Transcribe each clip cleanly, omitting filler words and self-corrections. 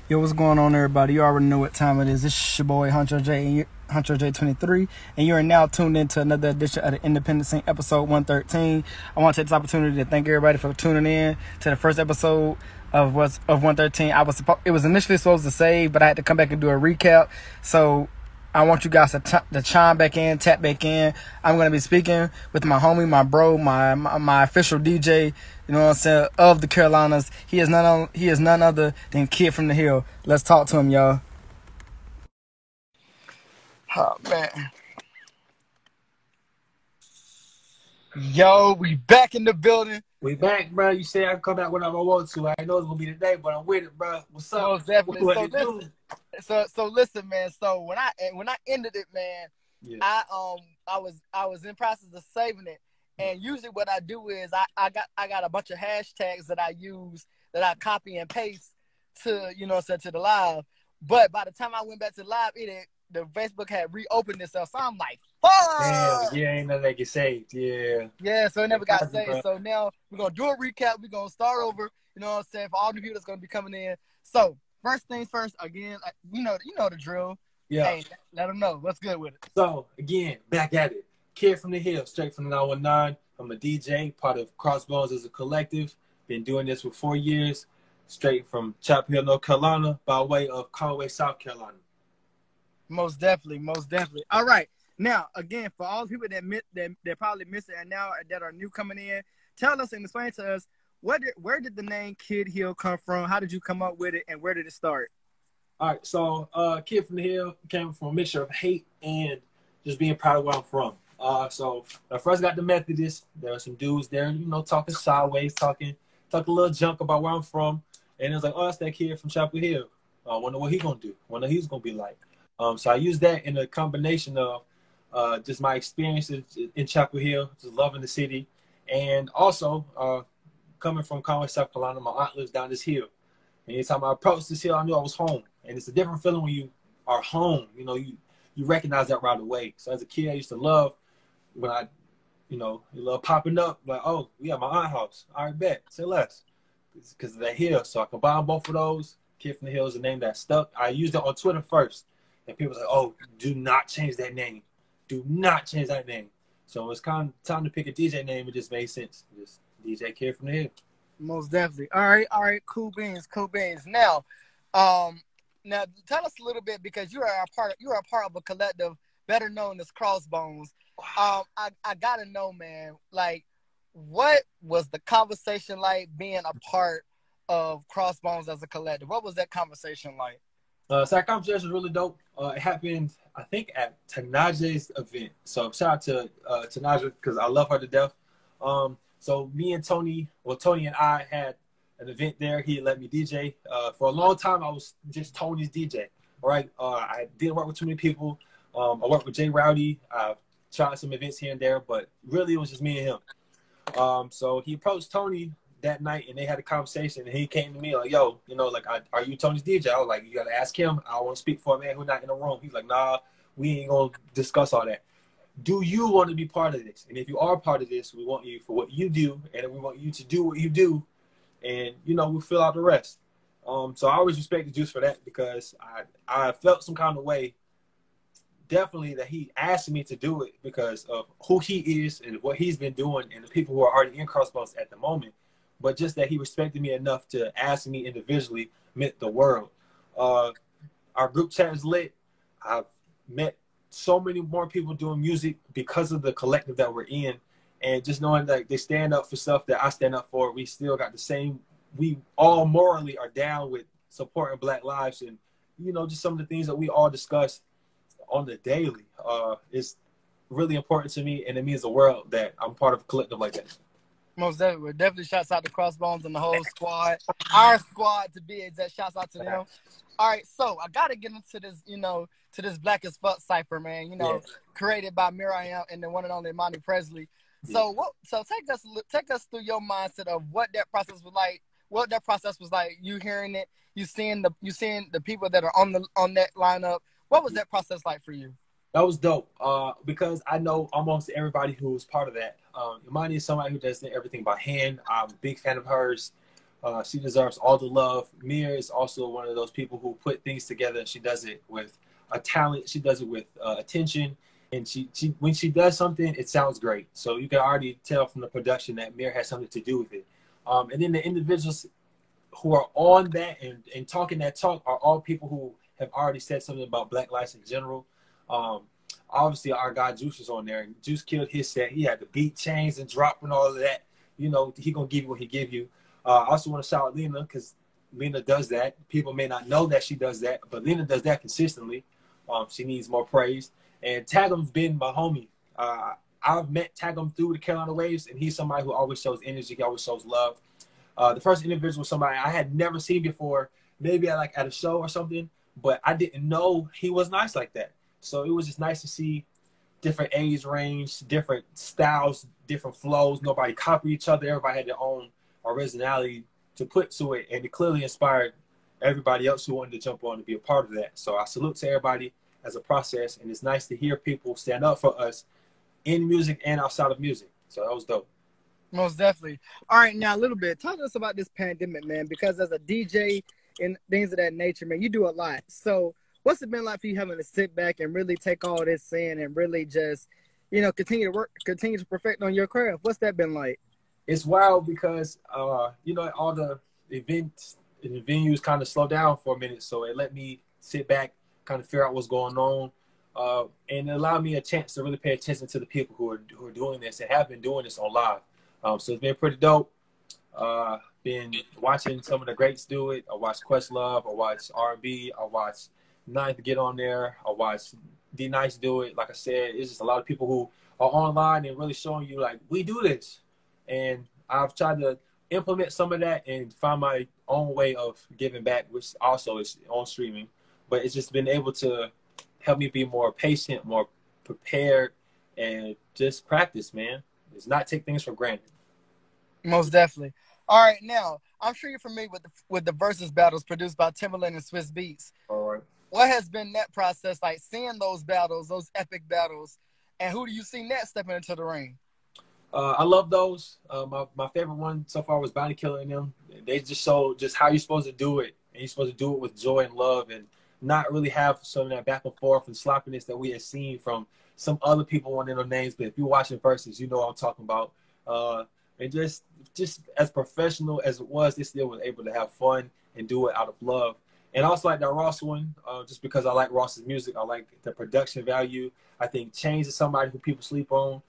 Yo, what's going on, everybody? You already know what time it is. It's your boy Hunter J, Hunter J23, and you are now tuned into another edition of the Independent Scene, episode 113. I want to take this opportunity to thank everybody for tuning in to the first episode of 113. It was initially supposed to save, but I had to come back and do a recap. So I want you guys to chime back in, tap back in. I'm going to be speaking with my homie, my bro, my official DJ, you know what I'm saying, of the Carolinas. He is none other than Kid from the Hill. Let's talk to him, y'all. Oh, man. Yo, we back in the building. We back, bro. You say I can come out whenever I want to. I know it's going to be today, but I'm with it, bro. What's up? Most definitely. So listen, man. So when I ended it, man, yeah. I was in process of saving it, and usually what I do is I got a bunch of hashtags that I use that I copy and paste to to the live. But by the time I went back to the live, the Facebook had reopened itself, so I'm like, fuck. Damn, yeah, ain't nothing that get saved. Yeah. Yeah, so it never got saved. Bro. So now we're gonna do a recap. We're gonna start over. You know what I'm saying, for all the people that's gonna be coming in. So first things first, again, you know the drill. Yeah. Hey, let them know what's good with it. So again, back at it. Kid from the Hill, straight from the 919. I'm a DJ, part of Crossbones as a collective. Been doing this for 4 years, straight from Chapel Hill, North Carolina, by way of Conway, South Carolina. Most definitely. All right. Now, again, for all the people that probably missed it and now that are new coming in, tell us and explain to us where did the name Kid Hill come from? How did you come up with it, and where did it start? All right, so Kid from the Hill came from a mixture of hate and just being proud of where I'm from. So when I first got to Methodist, there were some dudes there, talking sideways, talking a little junk about where I'm from, and it was like, oh, that's that kid from Chapel Hill. I wonder what he gonna do. I wonder he's gonna be like. So I used that in a combination of just my experiences in Chapel Hill, just loving the city, and also coming from Conway, South Carolina. My aunt lives down this hill. And anytime I approached this hill, I knew I was home. And it's a different feeling when you are home. You recognize that right away. So as a kid, I used to love when you love popping up, like, oh, we have my aunt house. All right, bet. Say less. It's because of that hill. So I combined both of those. Kid from the Hill is a name that stuck. I used it on Twitter first. And people was like, oh, do not change that name. Do not change that name. So it was kind of time to pick a DJ name. It just made sense. Just DJ Kid from the Hill. Most definitely. All right. Cool beans. Now, tell us a little bit, because you are a part of a collective better known as Crossbones. I gotta know, man, like, what was the conversation like being a part of Crossbones as a collective? What was that conversation like? So that conversation was really dope. It happened, I think, at Tanaje's event. So shout out to Tanaje, because I love her to death. So me and Tony and I had an event there. He let me DJ. For a long time, I was just Tony's DJ. All right. I didn't work with too many people. I worked with Jay Rowdy. I tried some events here and there, but really it was just me and him. So he approached Tony that night, and they had a conversation, and he came to me like, yo, are you Tony's DJ? I was like, you got to ask him. I don't want to speak for a man who's not in the room. He's like, nah, we ain't going to discuss all that. Do you want to be part of this? And if you are part of this, we want you for what you do, and we want you to do what you do, and, we'll fill out the rest. So I always respect the Juice for that, because I felt some kind of way, definitely, that he asked me to do it because of who he is and what he's been doing and the people who are already in Crossbones at the moment. But just that he respected me enough to ask me individually meant the world. Our group chat is lit. I've met so many more people doing music because of the collective that we're in. And just knowing that they stand up for stuff that I stand up for, we still got the same, we all morally are down with supporting Black lives and, just some of the things that we all discuss on the daily. It's really important to me, and it means the world that I'm part of a collective like that. Most definitely. Definitely shouts out to Crossbones and the whole squad. Our squad, to be exact. Shouts out to them. All right, so I got to get into this, to this Black as Fuck Cypher, man, created by Miriam and the one and only Monty Presley. So take us through your mindset of what that process was like, you hearing it, you seeing the people that are on that lineup. What was that process like for you? That was dope, because I know almost everybody who was part of that. Imani is somebody who does everything by hand. I'm a big fan of hers. She deserves all the love. Mia is also one of those people who put things together, and she does it with a talent. She does it with attention, and she when she does something, it sounds great. So you can already tell from the production that Mia has something to do with it. And then the individuals who are on that and talking that talk are all people who have already said something about Black lives in general. Obviously, our guy Juice is on there, and Juice killed his set. He had the beat chains and drop and all of that. You know, he gonna give you what he give you. I also want to shout out Lena, because Lena does that. People may not know that she does that, but Lena does that consistently. She needs more praise. And Tagum's been my homie. I've met Tagum through the Carolina Waves, and he's somebody who always shows energy. He always shows love. The first individual was somebody I had never seen before, maybe at a show or something, but I didn't know he was nice like that. So it was just nice to see different age range, different styles, different flows. Nobody copied each other. Everybody had their own originality to put to it, and it clearly inspired everybody else who wanted to jump on to be a part of that. So I salute to everybody as a process, and it's nice to hear people stand up for us in music and outside of music. So that was dope. Most definitely. All right, now a little bit. Talk to us about this pandemic, man, because as a DJ and things of that nature, man, you do a lot. So what's it been like for you having to sit back and really take all this in and really just, you know, continue to work, continue to perfect on your craft? What's that been like? It's wild because, you know, all the events and the venues kind of slowed down for a minute. So it let me sit back, kind of figure out what's going on. And it allowed me a chance to really pay attention to the people who are doing this and have been doing this on live. So it's been pretty dope. Been watching some of the greats do it. I watched Questlove. I watched R&B. I watched Ninth get on there. I watched D Nice do it. Like I said, it's just a lot of people who are online and really showing you, like, we do this. And I've tried to implement some of that and find my own way of giving back, which also is on streaming. But it's just been able to help me be more patient, more prepared, and just practice, man. Just not take things for granted. Most definitely. All right, now, I'm sure you're familiar with the versus battles produced by Timberland and Swiss Beats. All right. What has been that process like, seeing those battles, those epic battles, and who do you see next stepping into the ring? I love those. My favorite one so far was Bounty Killer and them. They just showed just how you're supposed to do it. And you're supposed to do it with joy and love and not really have some of that back and forth and sloppiness that we have seen from some other people wanting their names. But if you're watching Versus, you know what I'm talking about. And just as professional as it was, they still was able to have fun and do it out of love. And I also like that Ross one, just because I like Ross's music. I like the production value. I think Chainz is somebody who people sleep on.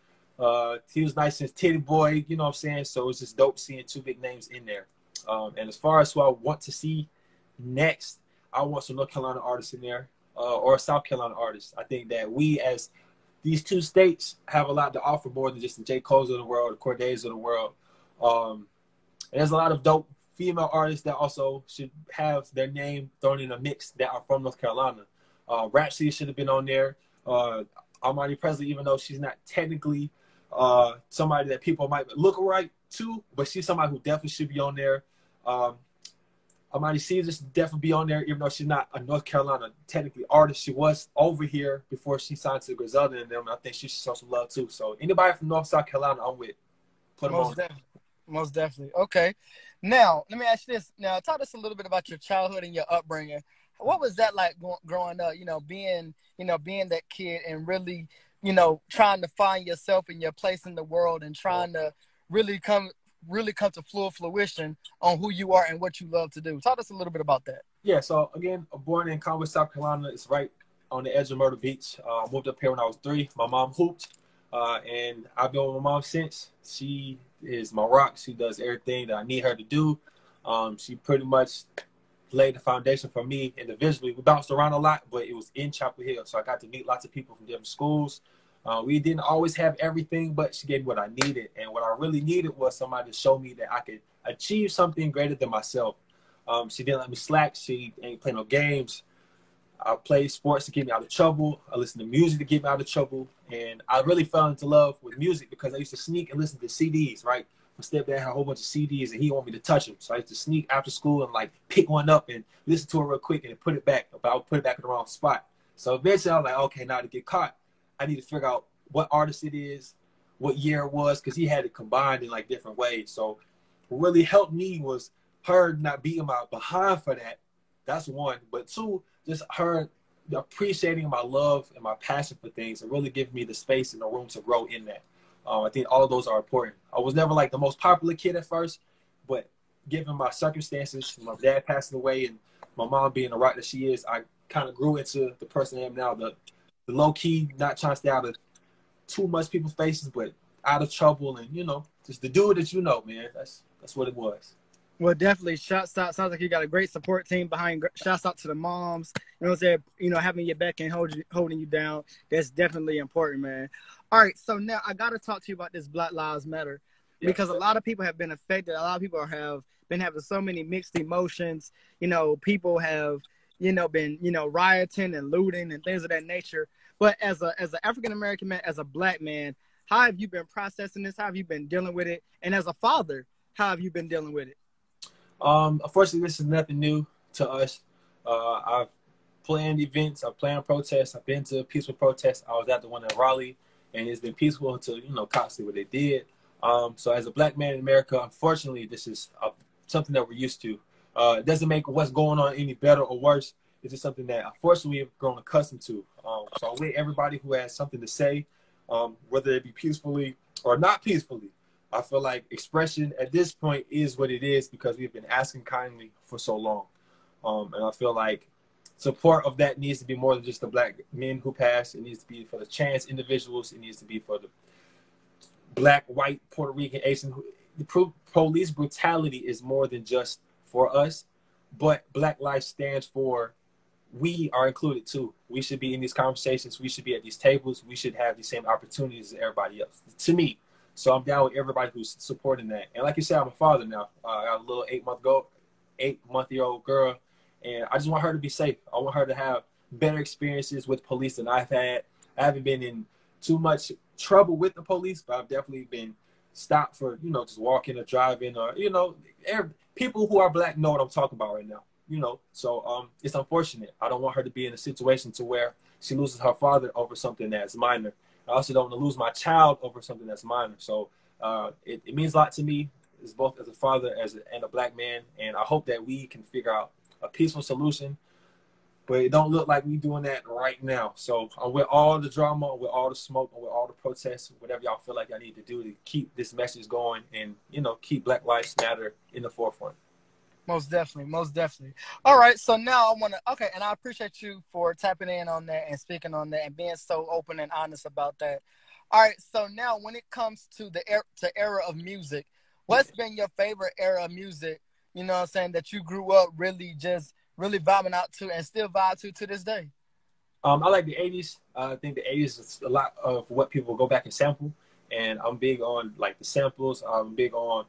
He was nice since Titty Boy, you know what I'm saying? So it's just dope seeing two big names in there. And as far as who I want to see next, I want some North Carolina artists in there, or a South Carolina artist. I think that we, as these two states, have a lot to offer more than just the J. Cole's of the world, the Cordays of the world. And there's a lot of dope female artists that also should have their name thrown in a mix that are from North Carolina. Rhapsody should have been on there. Armani Presley, even though she's not technically somebody that people might look right to, but she's somebody who definitely should be on there. Armani Caesar should definitely be on there, even though she's not a North Carolina technically artist. She was over here before she signed to Griselda and them, and I think she should show some love too. So anybody from North South Carolina, I'm with. Put them on. Most definitely. Okay. Now, let me ask you this. Now, talk to us a little bit about your childhood and your upbringing. What was that like growing up, being that kid and really, trying to find yourself and your place in the world and trying to really come to full fruition on who you are and what you love to do. Talk to us a little bit about that. Yeah, so again, born in Conway, South Carolina. It's right on the edge of Myrtle Beach. Moved up here when I was 3. My mom hooped, and I've been with my mom since. She is my rock. She does everything that I need her to do. She pretty much laid the foundation for me individually. We bounced around a lot, but it was in Chapel Hill, so I got to meet lots of people from different schools. We didn't always have everything, but she gave me what I needed. And what I really needed was somebody to show me that I could achieve something greater than myself. She didn't let me slack. She ain't play no games. I played sports to get me out of trouble. I listened to music to get me out of trouble. And I really fell into love with music because I used to sneak and listen to CDs, right? My stepdad had a whole bunch of CDs and he wanted me to touch them. So I used to sneak after school and like pick one up and listen to it real quick and put it back. But I would put it back in the wrong spot. So eventually I was like, okay, now to get caught, I need to figure out what artist it is, what year it was, because he had it combined in like different ways. So what really helped me was her not beating my behind for that, that's one. But two, just her appreciating my love and my passion for things and really giving me the space and the room to grow in that. I think all of those are important. I was never like the most popular kid at first, but given my circumstances, my dad passing away and my mom being the rock that she is, I kind of grew into the person I am now. The low key, not trying to stay out of too much people's faces, but out of trouble, and just the dude that man. That's what it was. Well, definitely. Sounds like you got a great support team behind. Shouts out to the moms. You know what I'm saying? Having your back and holding you down. That's definitely important, man. All right, so now I got to talk to you about this Black Lives Matter because a lot of people have been affected. A lot of people have been having so many mixed emotions. People have, been, rioting and looting and things of that nature. But as an African American man, as a Black man, how have you been processing this? How have you been dealing with it? And as a father, how have you been dealing with it? Unfortunately, this is nothing new to us. I've planned events, I've planned protests, I've been to peaceful protests. I was at the one in Raleigh, and it's been peaceful until, cops did what they did. So as a Black man in America, unfortunately, this is something that we're used to. It doesn't make what's going on any better or worse. It's just something that, unfortunately, we've grown accustomed to. So I want everybody who has something to say, whether it be peacefully or not peacefully, I feel like expression at this point is what it is because we've been asking kindly for so long. And I feel like support of that needs to be more than just the Black men who passed. It needs to be for the trans individuals. It needs to be for the Black, white, Puerto Rican, Asian. The police brutality is more than just for us, but Black life stands for we are included too. We should be in these conversations. We should be at these tables. We should have the same opportunities as everybody else, to me. So I'm down with everybody who's supporting that. And like you said, I'm a father now. I got a little 8-month-year-old girl, and I just want her to be safe. I want her to have better experiences with police than I've had. I haven't been in too much trouble with the police, but I've definitely been stopped for, just walking or driving or, people who are Black know what I'm talking about right now, So it's unfortunate. I don't want her to be in a situation to where she loses her father over something that's minor. I also don't want to lose my child over something that's minor. So it means a lot to me, as both as a father and a Black man. And I hope that we can figure out a peaceful solution. But it don't look like we doing that right now. So I'm with all the drama, with all the smoke, and with all the protests, whatever y'all feel like I need to do to keep this message going and, keep Black Lives Matter in the forefront. Most definitely, most definitely. All right, so now I want to, and I appreciate you for tapping in on that and speaking on that and being so open and honest about that. All right, so now when it comes to the era of music, what's been your favorite era of music, that you grew up really vibing out to and still vibe to this day? I like the 80s. I think the 80s is a lot of what people go back and sample, and I'm big on, like, the samples. I'm big on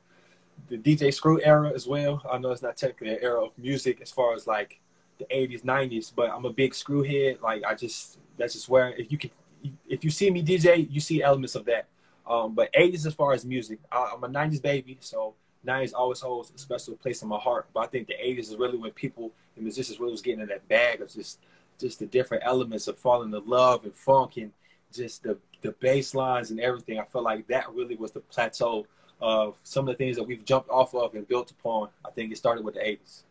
the DJ Screw era as well. I know it's not technically an era of music as far as like the 80s, 90s, but I'm a big screw head. Like that's just where if you see me DJ, you see elements of that. But 80s as far as music, I'm a 90s baby, so 90s always holds a special place in my heart. But I think the 80s is really when people and musicians really was getting in that bag of just the different elements of falling in love and funk and just the bass lines and everything. I feel like that really was the plateau of some of the things that we've jumped off of and built upon. I think it started with the 80s.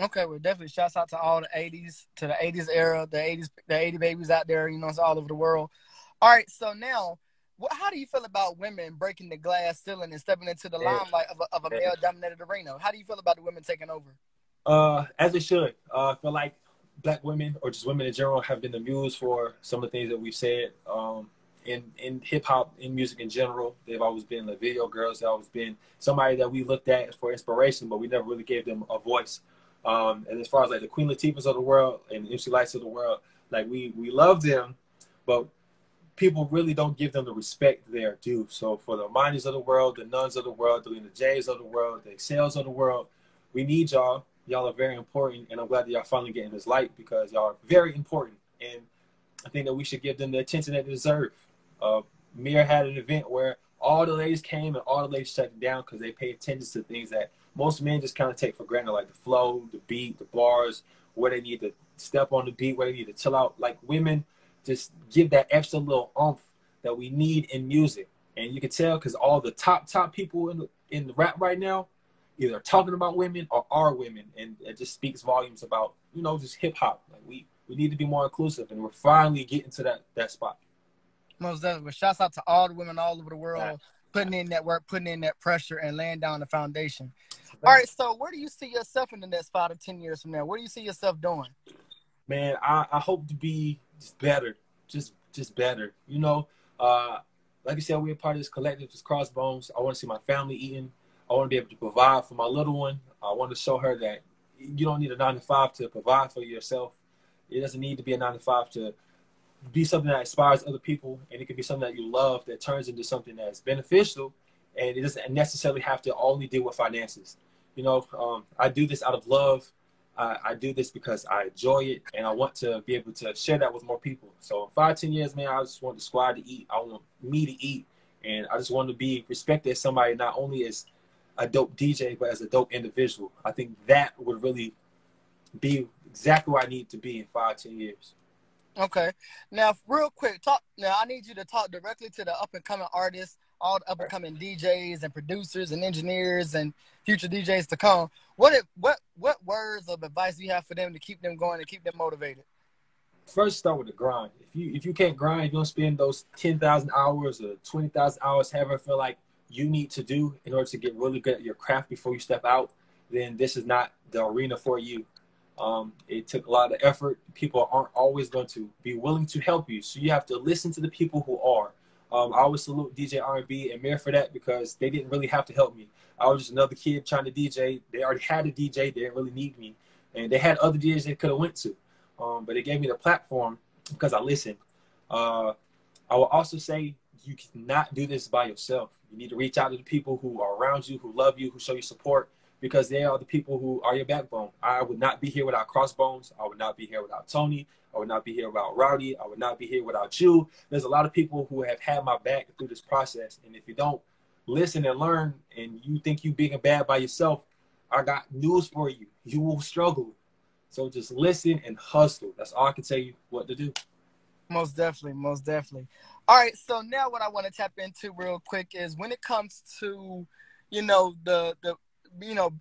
Okay, well, definitely shouts out to all the 80s, to the 80s era, the 80 babies out there, it's all over the world. All right, so now, how do you feel about women breaking the glass ceiling and stepping into the limelight of a male-dominated arena? How do you feel about the women taking over? As they should. I feel like Black women, or just women in general, have been the muse for some of the things that we've said. In hip-hop, in music in general, they've always been the video girls. They've always been somebody that we looked at for inspiration, but we never really gave them a voice. And as far as like the Queen Latifahs of the world and MC Lights of the world, like we love them, but people really don't give them the respect they're due. So for the Minds of the world, the Nuns of the world, the Lena Jays of the world, the Excels of the world, we need y'all. Y'all are very important, and I'm glad that y'all finally getting this light because y'all are very important. And I think that we should give them the attention that they deserve. Mir had an event where all the ladies came and all the ladies shut it down because they pay attention to things that most men just kind of take for granted, like the flow, the beat, the bars, where they need to step on the beat, where they need to chill out. Like women just give that extra little oomph that we need in music. And you can tell because all the top people in the rap right now, either talking about women or are women, and it just speaks volumes about, you know, just hip hop. Like we need to be more inclusive, and we're finally getting to that spot. Most definitely. But shouts out to all the women all over the world putting in that work, putting in that pressure, and laying down the foundation. All right, so where do you see yourself in the next 5 to 10 years from now? What do you see yourself doing? Man, I hope to be just better, just better. You know, like you said, we're a part of this collective, this Crossbones. I want to see my family eating. I want to be able to provide for my little one. I want to show her that you don't need a 9-to-5 to provide for yourself. It doesn't need to be a 9-to-5 to be something that inspires other people, and it can be something that you love that turns into something that's beneficial, and it doesn't necessarily have to only deal with finances. You know, I do this out of love. I do this because I enjoy it, and I want to be able to share that with more people. So in 5, 10 years, man, I just want the squad to eat. I want me to eat, and I just want to be respected as somebody, not only as a dope DJ, but as a dope individual. I think that would really be exactly where I need to be in 5, 10 years. Okay. Now, real quick, I need you to talk directly to the up-and-coming artists, all the up-and-coming DJs and producers and engineers and future DJs to come. What words of advice do you have for them to keep them going and keep them motivated? First, start with the grind. If you can't grind, you don't spend those 10,000 hours or 20,000 hours, however I feel like you need to do in order to get really good at your craft before you step out, then this is not the arena for you. It took a lot of effort. People aren't always going to be willing to help you, so you have to listen to the people who are. I always salute DJ R&B and Mayor for that, because they didn't really have to help me. I was just another kid trying to DJ. They already had a DJ. They didn't really need me. And they had other DJs they could have went to. But it gave me the platform because I listened. I will also say you cannot do this by yourself. You need to reach out to the people who are around you, who love you, who show you support, because they are the people who are your backbone. I would not be here without Crossbones. I would not be here without Tony. I would not be here without Rowdy. I would not be here without you. There's a lot of people who have had my back through this process. And if you don't listen and learn, and you think you big and bad by yourself, I got news for you. You will struggle. So just listen and hustle. That's all I can tell you what to do. Most definitely, most definitely. All right, so now what I want to tap into real quick is when it comes to, you know,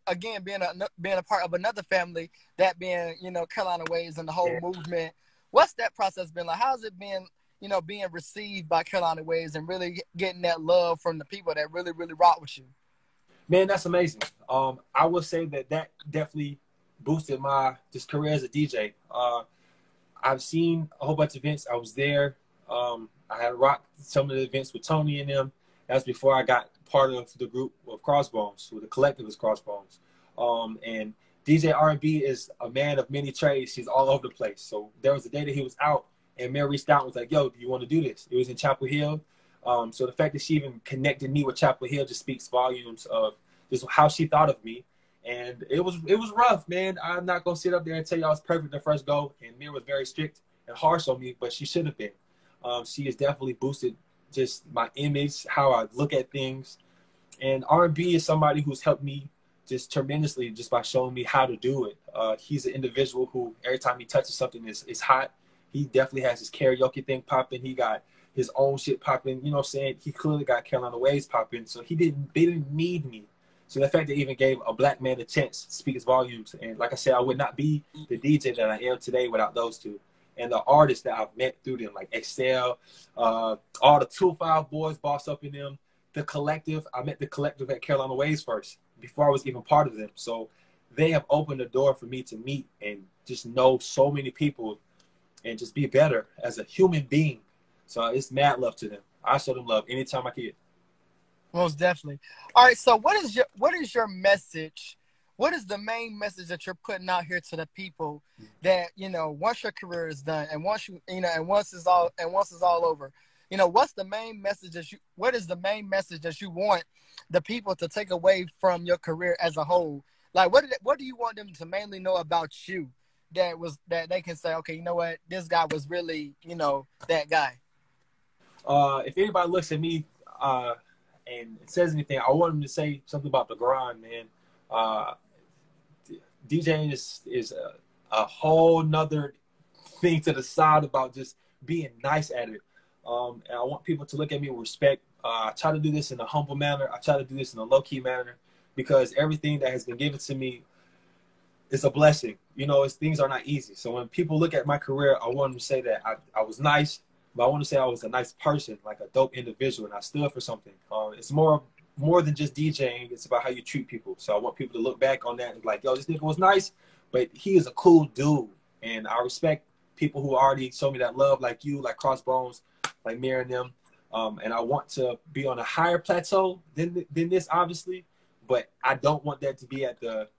again, being a part of another family, that being, you know, Carolina Waves and the whole movement. What's that process been like? How's it been, you know, being received by Carolina Waves and really getting that love from the people that really, really rock with you? Man, that's amazing. I would say that definitely boosted my just career as a DJ. I've seen a whole bunch of events. I was there. I had rocked some of the events with Tony and them. That's before I got part of the group of Crossbones, with the collective is Crossbones. And DJ R&B is a man of many trades. He's all over the place. So there was a day that he was out, and Mary reached out and was like, yo, do you want to do this? It was in Chapel Hill. So the fact that she even connected me with Chapel Hill just speaks volumes of just how she thought of me. And it was rough, man. I'm not going to sit up there and tell you I was perfect the first go. And Mary was very strict and harsh on me, but she should have been. She has definitely boosted just my image, how I look at things. And R&B is somebody who's helped me just tremendously just by showing me how to do it. He's an individual who every time he touches something is hot. He definitely has his karaoke thing popping. He got his own shit popping. You know what I'm saying? He clearly got Carolina Waves popping. So they didn't need me. So the fact that even gave a black man a chance to speak his volumes. And like I said, I would not be the DJ that I am today without those two. And the artists that I've met through them, like Excel, all the 2-5 boys, Boss Up in them, the collective. I met the collective at Carolina Waves first before I was even part of them. So they have opened the door for me to meet and just know so many people and just be better as a human being. So it's mad love to them. I show them love anytime I can. Most definitely. All right, so what is your message? What is the main message that you're putting out here to the people that, you know, once your career is done and once it's all over, you know, what is the main message that you want the people to take away from your career as a whole? Like, what do you want them to mainly know about you that they can say, okay, you know what, this guy was really, you know, that guy? If anybody looks at me and says anything, I want them to say something about the grind, man. DJing is a whole nother thing to the side about just being nice at it. And I want people to look at me with respect. I try to do this in a humble manner. I try to do this in a low-key manner because everything that has been given to me is a blessing. You know, things are not easy. So when people look at my career, I want them to say that I was nice, but I want to say I was a nice person, like a dope individual, and I stood for something. It's more than just DJing. It's about how you treat people. So I want people to look back on that and be like, yo, this nigga was nice, but he is a cool dude. And I respect people who already show me that love, like you, like Crossbones, like Mir and them. And I want to be on a higher plateau than this, obviously, but I don't want that to be at the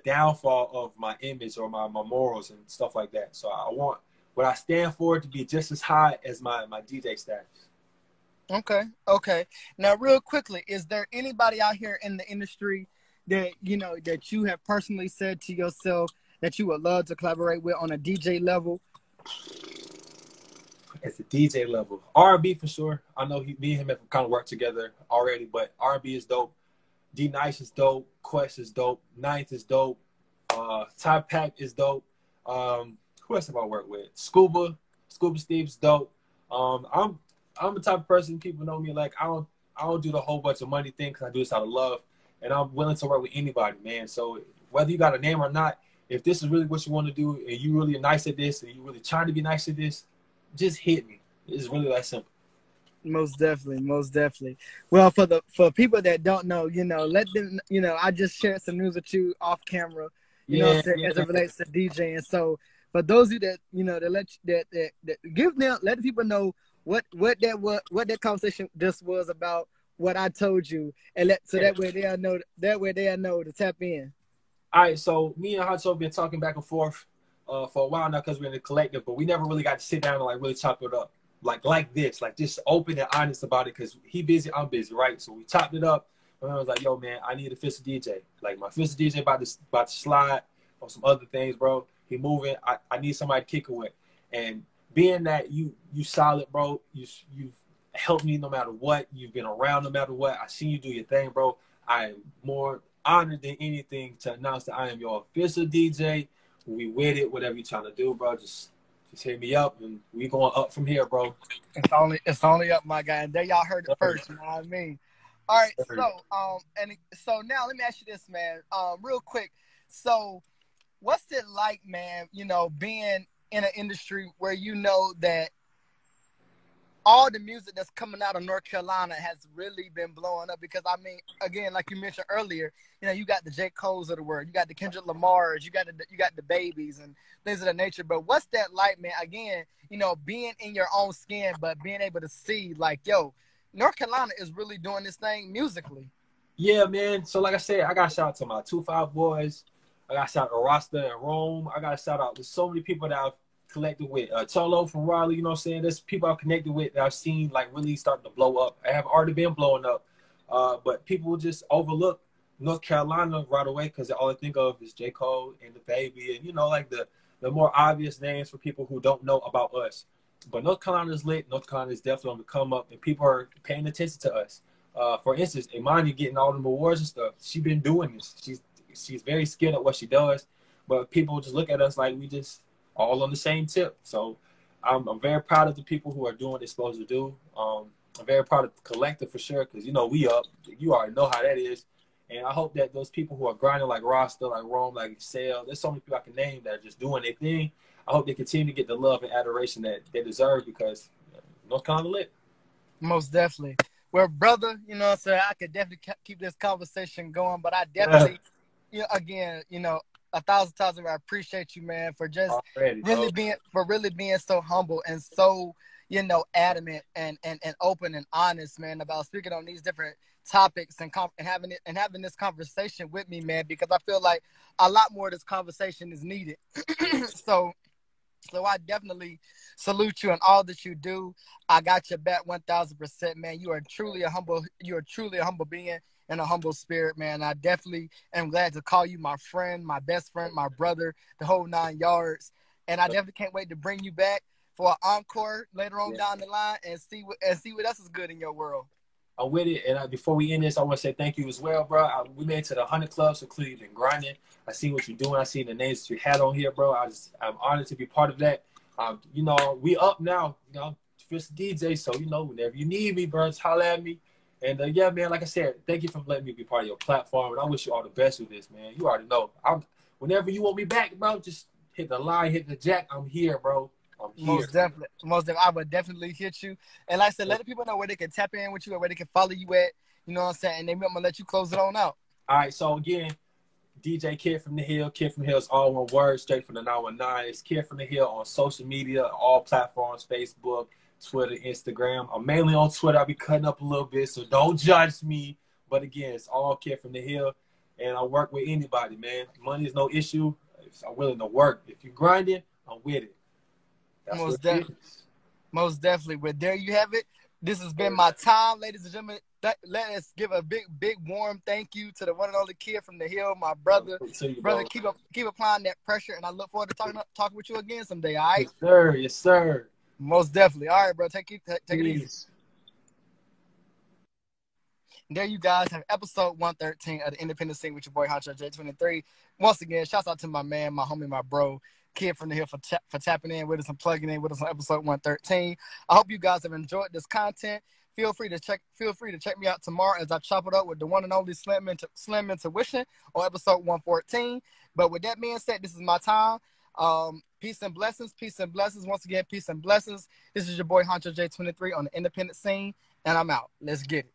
downfall of my image or my morals and stuff like that. So I want what I stand for to be just as high as my DJ status. Okay. Now, real quickly, is there anybody out here in the industry that, you know, that you have personally said to yourself that you would love to collaborate with on a DJ level? At the DJ level, R&B for sure. I know me and him have kind of worked together already, but R&B is dope. D Nice is dope. Quest is dope. Ninth is dope. Top Pack is dope. Who else have I worked with? Scuba Steve's dope. I'm the type of person people know me like I don't do the whole bunch of money thing because I do this out of love, and I'm willing to work with anybody, man. So whether you got a name or not, if this is really what you want to do and you really are nice at this and you really trying to be nice at this, just hit me. It's really that simple. Most definitely. Well, for people that don't know, you know, let them, you know, I just shared some news with you off camera, you know, as it relates to DJing. So for those of you that, you know, that give them, let the people know what that conversation just was about, what I told you, and that way they'll know to tap in. All right, so me and Hacho been talking back and forth for a while now because we're in the collective, but we never really got to sit down and like really chop it up like this, like just open and honest about it because he busy, I'm busy, right? So we chopped it up, and I was like, yo, man, I need a official DJ. Like my official DJ about to slide on some other things, bro. He moving. I need somebody to kick it with. And being that you solid, bro, you've helped me no matter what. You've been around no matter what. I seen you do your thing, bro. I am more honored than anything to announce that I am your official DJ. We with it, whatever you're trying to do, bro. Just hit me up, and we going up from here, bro. It's only up, my guy. And there y'all heard it first. You know what I mean? All right. So now let me ask you this, man. Real quick. So, what's it like, man? You know, being in an industry where you know that all the music that's coming out of North Carolina has really been blowing up because, I mean, again, like you mentioned earlier, you know, you got the J. Cole's of the world, you got the Kendrick Lamars, you got the Babies and things of that nature. But what's that like, man? Again, you know, being in your own skin, but being able to see like, yo, North Carolina is really doing this thing musically. Yeah, man. So like I said, I got to shout out to my 2-5 boys. I got to shout out to Rasta and Rome. I got to shout out to so many people that I've connected with. Cholo from Raleigh, you know what I'm saying? There's people I've connected with that I've seen like really starting to blow up. I have already been blowing up, but people just overlook North Carolina right away because all I think of is J. Cole and the Baby and, you know, like the more obvious names for people who don't know about us. But North Carolina is lit. North Carolina is definitely on the come up, and people are paying attention to us. For instance, Imani getting all them awards and stuff. She's been doing this. She's very skilled at what she does, but people just look at us like we just all on the same tip. So I'm very proud of the people who are doing what they're supposed to do. I'm very proud of the collective for sure because, you know, we up. You already know how that is. And I hope that those people who are grinding like Rasta, like Rome, like Excel, there's so many people I can name that are just doing their thing. I hope they continue to get the love and adoration that they deserve because North Carolina lit. Most definitely. Well, brother, you know what I'm saying? I could definitely keep this conversation going, but I definitely, you know, again, you know, 1,000 times I appreciate you, man, for just really being so humble and so, you know, adamant and open and honest, man, about speaking on these different topics and having this conversation with me, man, because I feel like a lot more of this conversation is needed. So I definitely salute you and all that you do. I got your back 1,000%, man. You are truly a humble being and a humble spirit, man. I definitely am glad to call you my friend, my best friend, my brother, the whole 9 yards. And I definitely can't wait to bring you back for an encore later on down the line and see what else is good in your world. I'm with it. And before we end this, I want to say thank you as well, bro. We made it to the 100 Club, so clearly you've been grinding. I see what you're doing. I see the names that you had on here, bro. I'm honored to be part of that. You know, we up now, you know, first DJ. So, you know, whenever you need me, bro, just holler at me. And yeah, man, like I said, thank you for letting me be part of your platform. And I wish you all the best with this, man. You already know. Whenever you want me back, bro, just hit the line, hit the jack. I'm here, bro. I'm here. Most definitely. Most definitely. I would definitely hit you. And like I said, let the people know where they can tap in with you or where they can follow you at. You know what I'm saying? And then I'm going to let you close it on out. All right, so again, DJ Kid from the Hill. Kid from the Hill is all one word, straight from the 919. It's Kid from the Hill on social media, all platforms, Facebook, Twitter, Instagram. I'm mainly on Twitter. I'll be cutting up a little bit, so don't judge me. But again, it's all Kid from the Hill. And I work with anybody, man. Money is no issue. I'm willing to work. If you're grinding, I'm with it. That's Most definitely. Most definitely. But there you have it. This has been my time, ladies and gentlemen. Let us give a big, warm thank you to the one and only Kid from the Hill, my brother. Brother, keep applying that pressure, and I look forward to talking with you again someday. All right? Yes, sir. Yes, sir. Most definitely. All right, bro. Take it easy. And there you guys have episode 113 of the Independent Scene with your boy Honcho J23. Once again, shouts out to my man, my homie, my bro, Kid from the Hill for tapping in with us and plugging in with us on episode 113. I hope you guys have enjoyed this content. Feel free to check me out tomorrow as I chop it up with the one and only Slim Intuition on episode 114. But with that being said, this is my time. Peace and blessings. Peace and blessings. Once again, peace and blessings. This is your boy Honcho J23 on the Independent Scene, and I'm out. Let's get it.